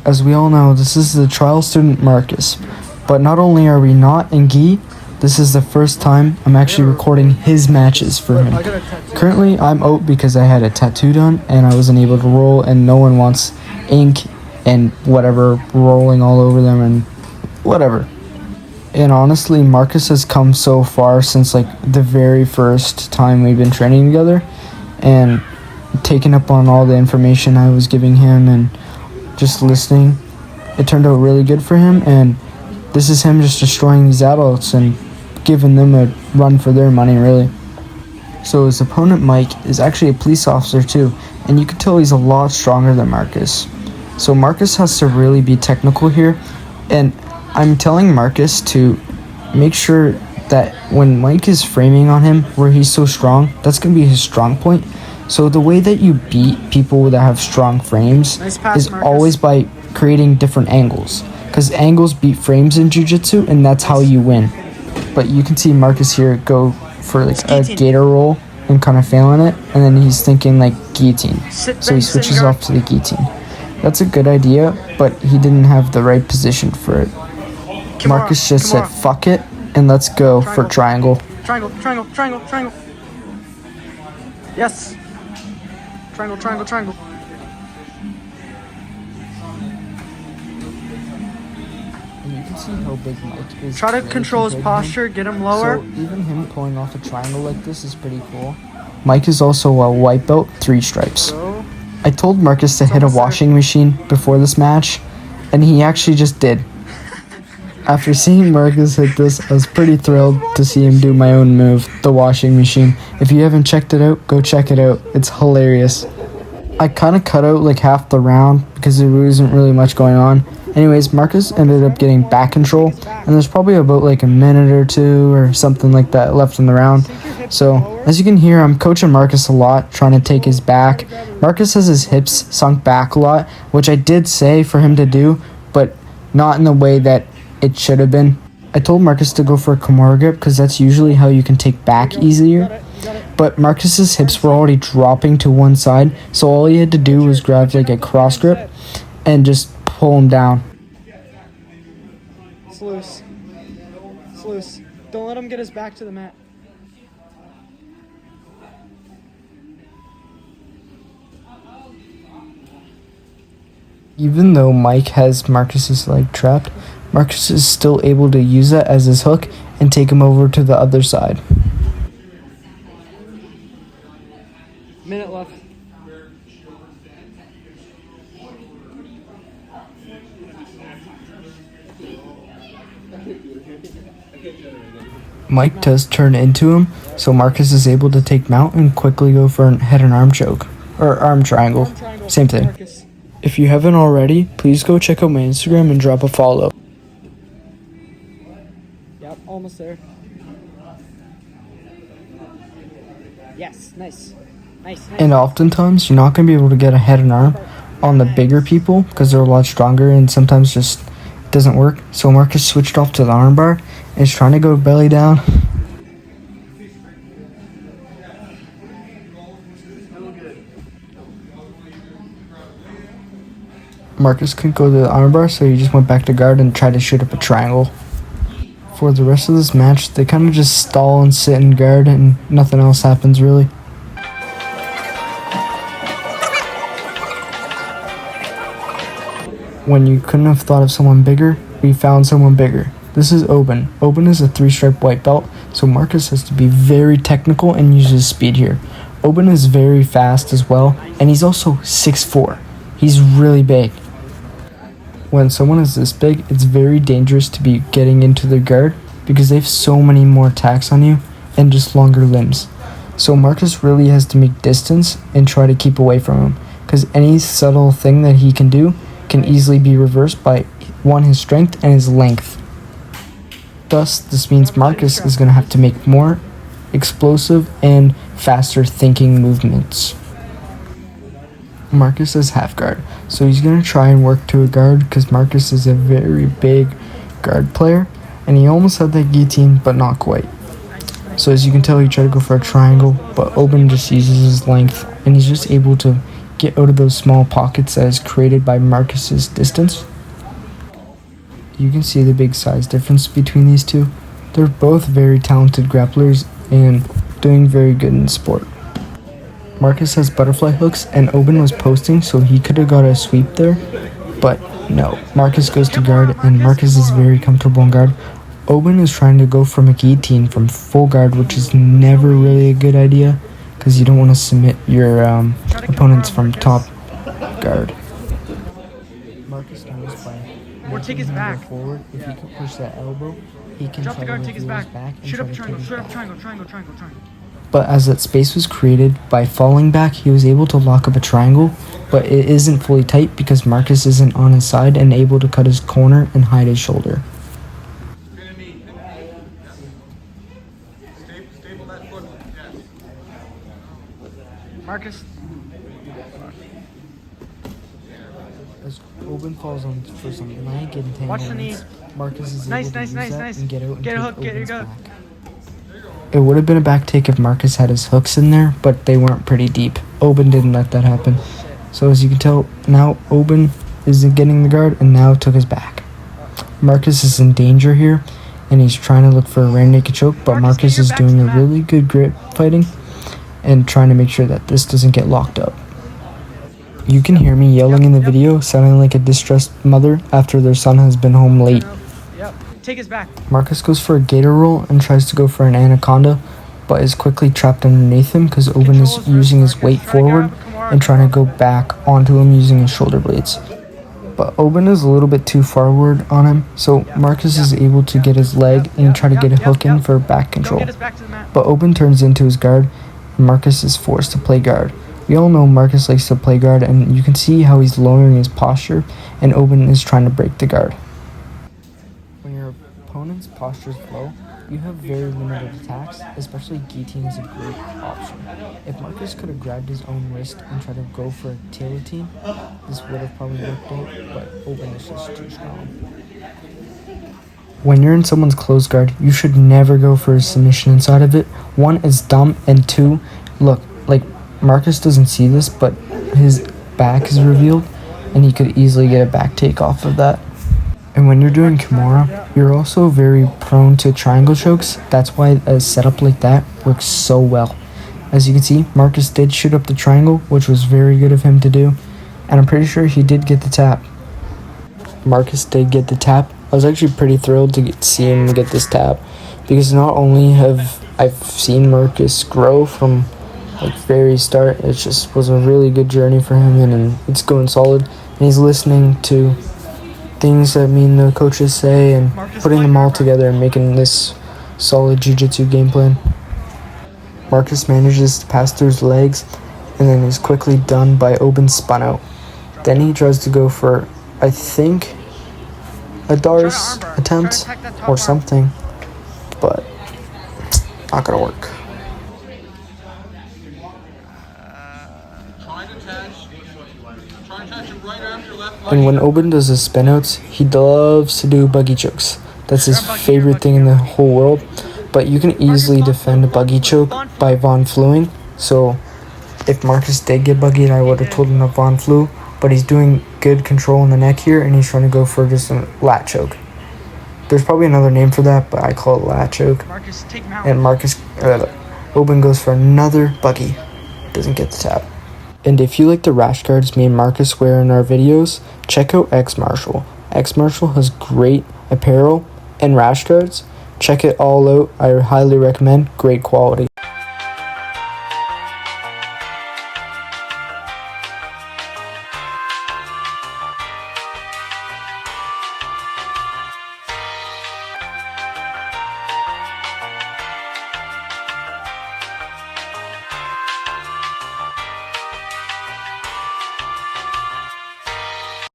as we all know, this is the trial student Marcus. But not only are we not in gi, this is the first time I'm actually recording his matches for him. Currently, I'm out because I had a tattoo done and I wasn't able to roll, and no one wants ink and whatever rolling all over them and whatever. And honestly, Marcus has come so far since like the very first time we've been training together, and taking up on all the information I was giving him and just listening. It turned out really good for him, and this is him just destroying these adults and giving them a run for their money, really. So his opponent Mike is actually a police officer too, and you can tell he's a lot stronger than Marcus. So Marcus has to really be technical here, and I'm telling Marcus to make sure that when Mike is framing on him where he's so strong, that's going to be his strong point. So the way that you beat people that have strong frames is always by creating different angles, because angles beat frames in jiu-jitsu, and that's how you win. But you can see Marcus here go for like a gator roll and kind of failing it, and then he's thinking like guillotine, so he switches off to the guillotine. That's a good idea, but he didn't have the right position for it. Marcus just said fuck it and let's go for triangle. Triangle, triangle, triangle, triangle. Yes. Triangle, triangle, triangle. And you can see how big Mike is. Try to control his posture, get him lower. So even him pulling off a triangle like this is pretty cool. Mike is also a white belt, 3 stripes. I told Marcus to hit a washing machine before this match, and he actually just did. After seeing Marcus hit this, I was pretty thrilled to see him do my own move, the washing machine. If you haven't checked it out, go check it out. It's hilarious. I kind of cut out like half the round because there wasn't really much going on. Anyways, Marcus ended up getting back control, and there's probably about like a minute or two or something like that left in the round. So, as you can hear, I'm coaching Marcus a lot, trying to take his back. Marcus has his hips sunk back a lot, which I did say for him to do, but not in the way that it should have been. I told Marcus to go for a Kimura grip because that's usually how you can take back easier. But Marcus's hips were already dropping to one side, so all he had to do was grab like a cross grip and just pull him down. It's loose. It's loose. Don't let him get his back to the mat. Even though Mike has Marcus's leg trapped, Marcus is still able to use that as his hook and take him over to the other side. Minute left. Mike does turn into him, so Marcus is able to take mount and quickly go for a head and arm choke, or arm triangle, same thing. If you haven't already, please go check out my Instagram and drop a follow. Yep, almost there. Yes, nice. Nice. And oftentimes, you're not going to be able to get a head and arm on the bigger people because they're a lot stronger, and sometimes just doesn't work. So Marcus switched off to the arm bar and is trying to go belly down. Marcus couldn't go to the arm bar, so he just went back to guard and tried to shoot up a triangle. For the rest of this match, they kind of just stall and sit in guard, and nothing else happens really. When you couldn't have thought of someone bigger, we found someone bigger. This is Obin. Obin is a 3-stripe white belt, so Marcus has to be very technical and use his speed here. Obin is very fast as well, and he's also 6'4". He's really big. When someone is this big, it's very dangerous to be getting into their guard because they have so many more attacks on you and just longer limbs. So Marcus really has to make distance and try to keep away from him, because any subtle thing that he can do can easily be reversed by, one, his strength and his length. Thus, this means Marcus is going to have to make more explosive and faster thinking movements. Marcus is half guard, so he's going to try and work to a guard because Marcus is a very big guard player, and he almost had that guillotine, but not quite. So as you can tell, he tried to go for a triangle, but Obin just uses his length, and he's just able to get out of those small pockets that is created by Marcus's distance. You can see the big size difference between these two. They're both very talented grapplers and doing very good in the sport. Marcus has butterfly hooks and Obin was posting, so he could have got a sweep there, but no. Marcus goes to guard and Marcus is very comfortable in guard. Obin is trying to go from a guillotine from full guard, which is never really a good idea because you don't want to submit your opponents from top guard. Marcus knows by Or take his back. forward, if he can push that elbow, he can Drop try the guard, to take his reveal back. and Shoot try up to triangle, take his shoot up back. triangle. But as that space was created by falling back, he was able to lock up a triangle, but it isn't fully tight because Marcus isn't on his side and able to cut his corner and hide his shoulder. Marcus. As Obin falls on for some leg Watch the knee. entanglements, Marcus is Nice, able to nice, use nice, that nice. and get out and Get a take hook, get your Obin's go. back. It would have been a back take if Marcus had his hooks in there, but they weren't pretty deep. Obin didn't let that happen. So as you can tell, now Obin isn't getting the guard and now took his back. Marcus is in danger here, and he's trying to look for a rear naked choke, but Marcus is doing a really good grip fighting and trying to make sure that this doesn't get locked up. You can hear me yelling in the video, sounding like a distressed mother after their son has been home late. Yep. Take his back. Marcus goes for a gator roll and tries to go for an anaconda, but is quickly trapped underneath him because Obin is using his weight forward and trying to go back onto him using his shoulder blades. But Obin is a little bit too forward on him, so Marcus is able to get his leg and try to get a hook in for back Don't control. get us back to the mat. But Obin turns into his guard, and Marcus is forced to play guard. We all know Marcus likes to play guard, and you can see how he's lowering his posture, and Obin is trying to break the guard. When your opponent's posture is low, you have very limited attacks, especially guillotine is a great option. If Marcus could have grabbed his own wrist and tried to go for a guillotine, this would have probably worked out, but Obin is just too strong. When you're in someone's close guard, you should never go for a submission inside of it. One, it's dumb, and two, look, like Marcus doesn't see this, but his back is revealed, and he could easily get a back take off of that. And when you're doing Kimura, you're also very prone to triangle chokes. That's why a setup like that works so well. As you can see, Marcus did shoot up the triangle, which was very good of him to do, and I'm pretty sure he did get the tap. Marcus did get the tap. I was actually pretty thrilled to see him get this tap, because not only have I seen Marcus grow from like very start, it just was a really good journey for him, and it's going solid, and he's listening to things that the coaches say and putting them all together and making this solid jiu-jitsu game plan. Marcus manages to pass through his legs and then is quickly done by Obin spun out. Then he tries to go for, I think, a Doris attempt or something, but not gonna work. And when Obin does his spinouts, he loves to do buggy chokes. That's his favorite thing in the whole world. But you can easily defend a buggy choke by Von Fluing. So if Marcus did get buggied, I would have told him to Von Flu. But he's doing good control in the neck here, and he's trying to go for just a lat choke. There's probably another name for that, but I call it lat choke. And Obin goes for another buggy. Doesn't get the tap. And if you like the rash guards me and Marcus wear in our videos, check out X Marshall. X Marshall has great apparel and rash guards. Check it all out. I highly recommend. Great quality.